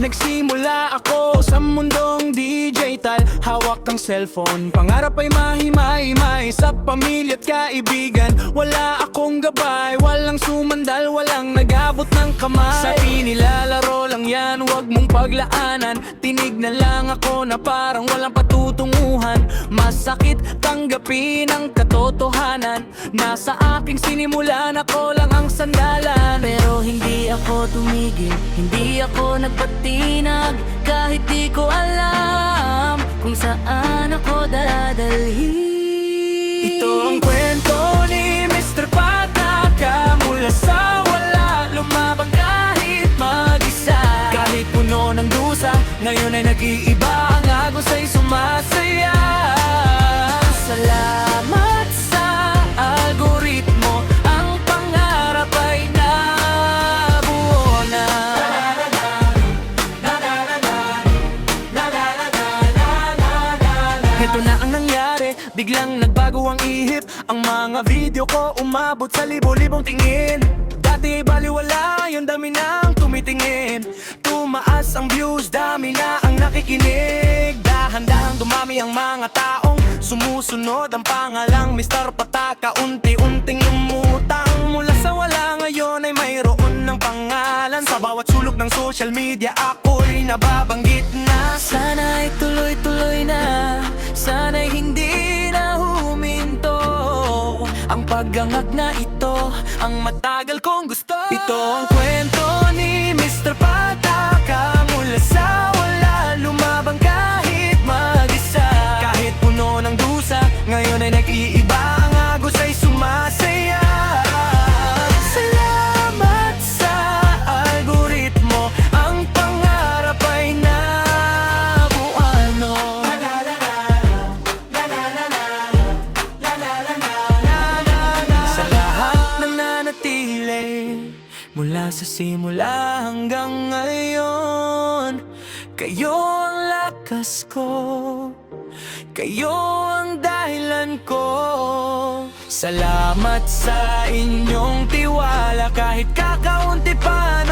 Nagsimula ako sa mundong DJ tal, hawak ang cellphone, pangarap ay mahimay-may sa pamilya at kaibigan. Wala akong gabay, walang sumandal, walang nag-abot ng kamay. Sa inilalaro lang yan, wag mong paglaanan. Tinig na lang ako na parang walang patutunguhan. Masakit tanggapin ang katotohanan. Nasa aking sinimulan, ako lang ang sandalan. Pero hindi ako tumigil, hindi ako nagpatinag. Kahit di ko alam kung saan ako dadalhin. Ito ang kwento ni Mr. Pataka. Mula sa wala, lumabang kahit mag-isa. Kahit puno ng dusa, ngayon ay nag-iiba. Ang agos ay sumasaya. Salamat sa algoritmo, ang pangarap ay nabuo na. Ito na ang nangyari, biglang nagbago ang ihip. Ang mga video ko umabot sa libo-libong tingin. Dati baliwala, yung dami nang tumitingin. Tumaas ang views, dami na ang nakikinig. Dahan-dahang dumami ang mga taong sumusunod. Ang pangalang Mr. Pataka unti-unting lumutang. Mula sa wala ngayon ay mayroon ng pangalan. Sa bawat sulok ng social media ako'y nababanggit na. Sana'y tuloy-tuloy na, sana'y hindi na huminto. Ang pag-angag na ito, ang matagal kong gusto. Ito ang kwento ni Mr. Pataka. Mula sa wala, lumabang kahit mag-isa. Kahit puno ng dusa, ngayon ay nag-iiba. Ang agos ay sumasaya. Salamat sa algoritmo, ang pangarap ay nabuano. Sa lahat na nanatili, mula sa simula hanggang ngayon, kayo ang lakas ko, kayo ang dahilan ko. Salamat sa inyong tiwala, kahit kakaunti pa